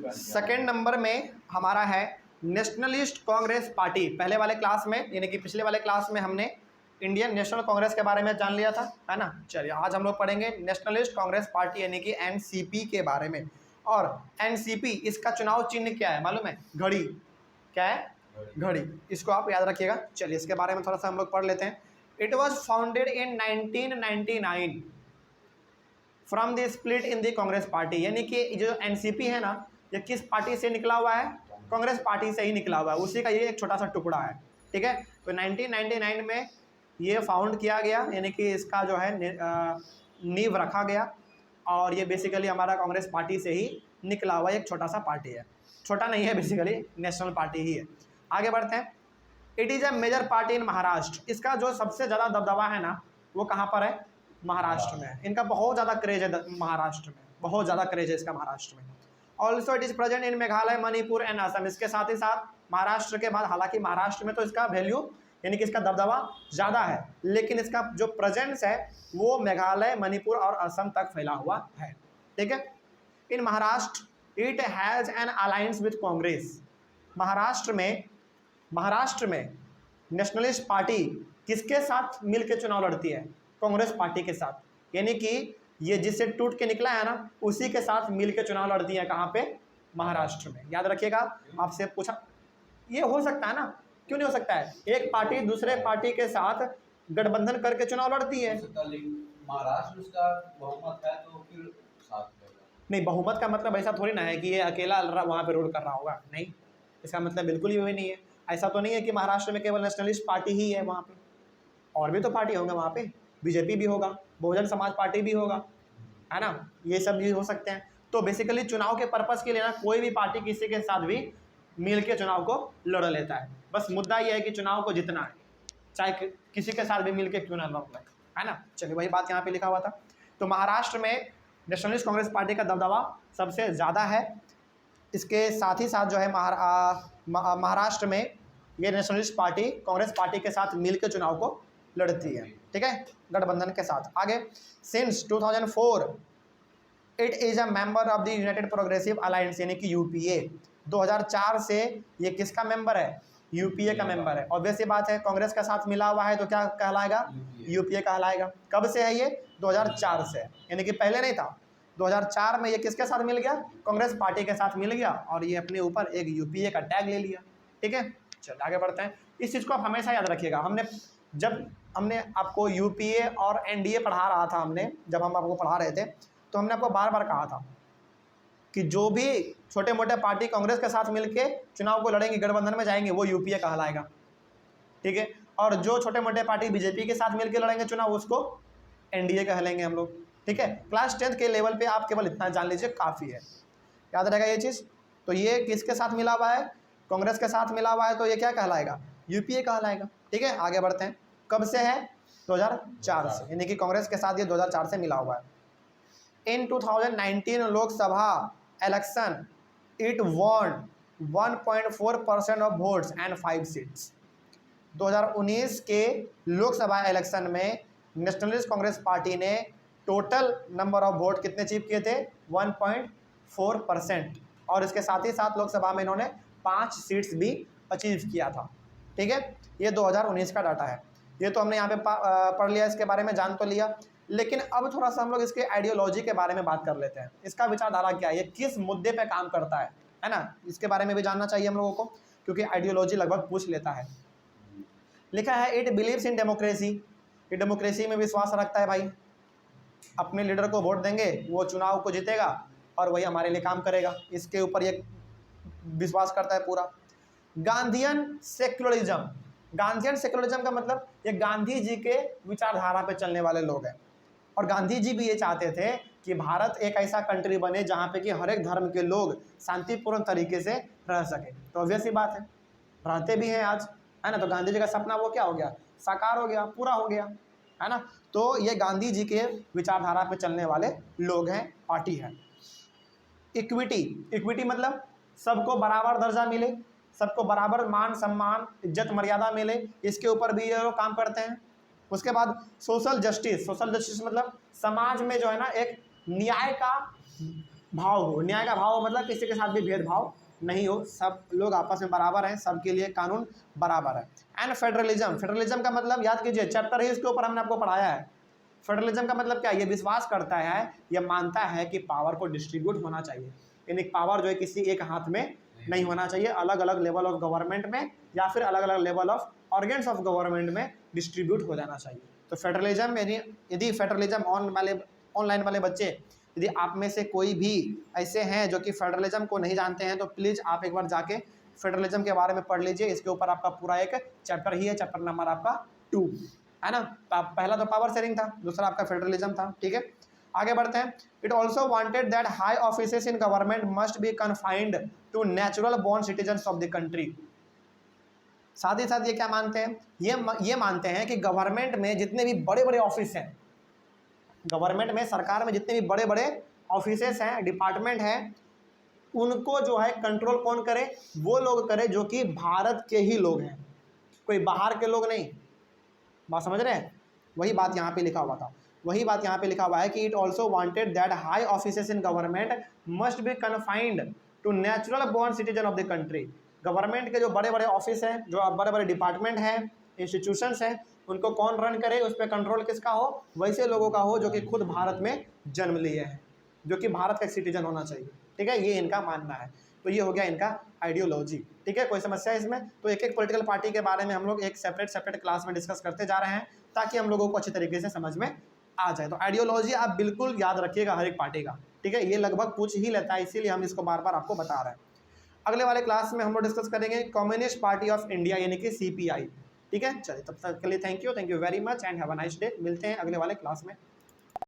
Second number में हमारा है नेशनलिस्ट कांग्रेस पार्टी। पहले वाले क्लास में यानी कि पिछले वाले क्लास में हमने इंडियन नेशनल कांग्रेस के बारे में जान लिया था, है ना। चलिए आज हम लोग पढ़ेंगे नेशनलिस्ट कांग्रेस पार्टी यानी कि एनसीपी के बारे में। और एनसीपी, इसका चुनाव चिन्ह क्या है मालूम है? घड़ी। क्या है? घड़ी। इसको आप याद रखिएगा। चलिए इसके बारे में थोड़ा सा हम लोग पढ़ लेते हैं। It was founded in 1999 from the split in the Congress party. यानी कि जो एनसीपी है ना, ये किस पार्टी से निकला हुआ है? कांग्रेस पार्टी से ही निकला हुआ है। उसी का ये एक छोटा सा टुकड़ा है, ठीक है। तो 1999 में ये फाउंड किया गया, यानी कि इसका जो है नींव रखा गया। और ये बेसिकली हमारा कांग्रेस पार्टी से ही निकला हुआ एक छोटा सा पार्टी है। छोटा नहीं है, बेसिकली नेशनल पार्टी ही है। आगे बढ़ते हैं। It is a major party in Maharashtra. इसका जो सबसे ज़्यादा दबदबा है ना, वो कहाँ पर है? महाराष्ट्र में। इनका बहुत ज़्यादा क्रेज है महाराष्ट्र में, बहुत ज़्यादा क्रेज है इसका महाराष्ट्र में। Also it is present in Meghalaya, Manipur and Assam. इसके साथ ही साथ महाराष्ट्र के बाद, हालांकि महाराष्ट्र में तो इसका वैल्यू यानी कि इसका दबदबा ज़्यादा है, लेकिन इसका जो प्रेजेंस है वो मेघालय, मणिपुर और असम तक फैला हुआ है, ठीक है। In Maharashtra it has an alliance with Congress. Maharashtra में नेशनलिस्ट पार्टी किसके साथ मिलकर चुनाव लड़ती है? कांग्रेस पार्टी के साथ। यानी कि ये जिससे टूट के निकला है ना, उसी के साथ मिलकर चुनाव लड़ती है। कहाँ पे? महाराष्ट्र में। याद रखिएगा। आपसे पूछा, ये हो सकता है ना, क्यों नहीं हो सकता है? एक पार्टी दूसरे पार्टी के साथ गठबंधन करके चुनाव लड़ती है। महाराष्ट्र उसका बहुमत है तो फिर साथ नहीं, बहुमत का मतलब ऐसा थोड़ी ना है कि ये अकेला वहाँ पे रोल कर रहा होगा। नहीं, इसका मतलब बिल्कुल ही नहीं है। ऐसा तो नहीं है कि महाराष्ट्र में केवल नेशनलिस्ट पार्टी ही है वहाँ पे, और भी तो पार्टी होंगे वहाँ पे। बीजेपी भी होगा, बहुजन समाज पार्टी भी होगा, है ना। ये सब भी हो सकते हैं। तो बेसिकली चुनाव के पर्पज़ के लिए ना, कोई भी पार्टी किसी के साथ भी मिल के चुनाव को लड़ लेता है। बस मुद्दा ये है कि चुनाव को जीतना है, चाहे किसी के साथ भी मिल के क्यों ना लड़ ले, है ना। चलिए वही बात यहाँ पे लिखा हुआ था। तो महाराष्ट्र में नेशनलिस्ट कांग्रेस पार्टी का दबदबा सबसे ज़्यादा है। इसके साथ ही साथ जो है महाराष्ट्र में ये नेशनलिस्ट पार्टी कांग्रेस पार्टी के साथ मिलकर चुनाव को लड़ती है, ठीक है, गठबंधन के साथ। आगे, since 2004 it is a member of the United progressive alliance, यानी कि यूपीए। 2004 से ये किसका मेंबर है? यूपीए का मेंबर है। ऑब्वियस ये बात है, कांग्रेस के साथ मिला हुआ है तो क्या कहलाएगा? यूपीए कहलाएगा। कब से है ये? 2004 से, यानी कि पहले नहीं था। 2004 में ये किसके साथ मिल गया? कांग्रेस पार्टी के साथ मिल गया, और ये अपने ऊपर एक यूपीए का टैग ले लिया, ठीक है। चलिए आगे बढ़ते हैं। इस चीज़ को आप हमेशा याद रखिएगा। जब हमने आपको यूपीए और एनडीए पढ़ा रहा था, जब हम आपको पढ़ा रहे थे, तो हमने आपको बार बार कहा था कि जो भी छोटे मोटे पार्टी कांग्रेस के साथ मिलके चुनाव को लड़ेंगे, गठबंधन में जाएंगे, वो यूपीए कहलाएगा, ठीक है। और जो छोटे मोटे पार्टी बीजेपी के साथ मिलकर लड़ेंगे चुनाव, उसको एनडीए कहलाएंगे हम लोग, ठीक है। क्लास 10th के लेवल पे आप केवल इतना जान लीजिए, काफ़ी है, याद रहेगा ये चीज़। तो ये किसके साथ मिला हुआ है? कांग्रेस के साथ मिला हुआ है, तो ये क्या कहलाएगा? यूपीए कहलाएगा, ठीक है। आगे बढ़ते हैं। कब से है? 2004 से, यानी कि कांग्रेस के साथ ये 2004 से मिला हुआ है। In 2019 Lok Sabha election it won 1.4% of votes and 5 seats. 2019 के लोकसभा इलेक्शन में नेशनलिस्ट कांग्रेस पार्टी ने टोटल नंबर ऑफ वोट कितने अचीव किए थे? 1.4%। और इसके साथ ही साथ लोकसभा में इन्होंने 5 सीट्स भी अचीव किया था, ठीक है। ये 2019 का डाटा है। ये तो हमने यहाँ पे पढ़ लिया, इसके बारे में जान तो लिया। लेकिन अब थोड़ा सा हम लोग इसके आइडियोलॉजी के बारे में बात कर लेते हैं। इसका विचारधारा क्या है, ये किस मुद्दे पे काम करता है ना। इसके बारे में भी जानना चाहिए हम लोगों को, क्योंकि आइडियोलॉजी लगभग पूछ लेता है। लिखा है इट बिलीव्स इन डेमोक्रेसी। ये डेमोक्रेसी में विश्वास रखता है भाई। अपने लीडर को वोट देंगे, वो चुनाव को जीतेगा और वही हमारे लिए काम करेगा, इसके ऊपर ये विश्वास करता है पूरा। Gandhian secularism. गांधीयन सेक्युलरिज्म का मतलब ये गांधी जी के विचारधारा पे चलने वाले लोग हैं। और गांधी जी भी ये चाहते थे कि भारत एक ऐसा कंट्री बने जहाँ पे कि हर एक धर्म के लोग शांतिपूर्ण तरीके से रह सके। तो ऑब्वियस ही बात है, रहते भी हैं आज, है ना। तो गांधी जी का सपना वो क्या हो गया? साकार हो गया, पूरा हो गया, है ना। तो ये गांधी जी के विचारधारा पे चलने वाले लोग हैं, पार्टी है। इक्विटी। इक्विटी मतलब सबको बराबर दर्जा मिले, सबको बराबर मान सम्मान इज्जत मर्यादा मिले, इसके ऊपर भी ये लोग काम करते हैं। उसके बाद सोशल जस्टिस। सोशल जस्टिस मतलब समाज में जो है ना एक न्याय का भाव हो, न्याय का भाव हो मतलब किसी के साथ भी भेदभाव नहीं हो, सब लोग आपस में बराबर हैं, सबके लिए कानून बराबर है। एंड फेडरलिज्म, फेडरलिज्म का मतलब याद कीजिए, चैप्टर ही इसके ऊपर हमने आपको पढ़ाया है। फेडरलिज्म का मतलब क्या है? ये विश्वास करता है, ये मानता है कि पावर को डिस्ट्रीब्यूट होना चाहिए, यानी पावर जो है किसी एक हाथ में नहीं होना चाहिए, अलग अलग लेवल ऑफ गवर्नमेंट में या फिर अलग अलग level of organs of government में डिस्ट्रीब्यूट हो जाना चाहिए। तो फेडरलिज्म, यदि फेडरलिज्म ऑनलाइन वाले बच्चे, यदि आप में से कोई भी ऐसे हैं जो कि फेडरलिज्म को नहीं जानते हैं, तो प्लीज़ आप एक बार जाके फेडरलिज्म के बारे में पढ़ लीजिए। इसके ऊपर आपका पूरा एक चैप्टर ही है, चैप्टर नंबर आपका 2 है ना। पहला तो पावर शेयरिंग था, दूसरा आपका फेडरलिज्म था, ठीक है। आगे बढ़ते हैं। It also wanted that high offices in government must be confined to natural born citizens of the country. साथ ही साथ ये क्या मानते हैं? ये मानते हैं कि गवर्नमेंट में जितने भी बड़े बड़े ऑफिस हैं, गवर्नमेंट में, सरकार में जितने भी बड़े बड़े ऑफिसेस हैं, डिपार्टमेंट हैं, उनको जो है कंट्रोल कौन करे? वो लोग करे जो कि भारत के ही लोग हैं, कोई बाहर के लोग नहीं। बात समझ रहे हैं? वही बात यहाँ पे लिखा हुआ था, वही बात यहाँ पे लिखा हुआ है कि it also wanted that high offices in government must be confined to natural born citizen of the country. Government के जो बड़े बड़े ऑफिस हैं, जो बड़े बड़े डिपार्टमेंट हैं, इंस्टीट्यूशंस हैं, उनको कौन रन करे? उस पर कंट्रोल किसका हो? वैसे लोगों का हो जो कि खुद भारत में जन्म लिए हैं, जो कि भारत का सिटीजन होना चाहिए, ठीक है। ये इनका मानना है। तो ये हो गया इनका आइडियोलॉजी, ठीक है। कोई समस्या है इसमें? तो एक एक पॉलिटिकल पार्टी के बारे में हम लोग एक सेपरेट क्लास में डिस्कस करते जा रहे हैं, ताकि हम लोगों को अच्छी तरीके से समझ में आ जाए। तो आइडियोलॉजी आप बिल्कुल याद रखिएगा हर एक पार्टी का, ठीक है। ये लगभग पूछ ही लेता है, इसीलिए हम इसको बार बार आपको बता रहे हैं। अगले वाले क्लास में हम लोग डिस्कस करेंगे कम्युनिस्ट पार्टी ऑफ इंडिया, यानी कि CPI, ठीक है। चलिए, तब तक के लिए thank you very much and have a nice day. मिलते हैं अगले वाले क्लास में।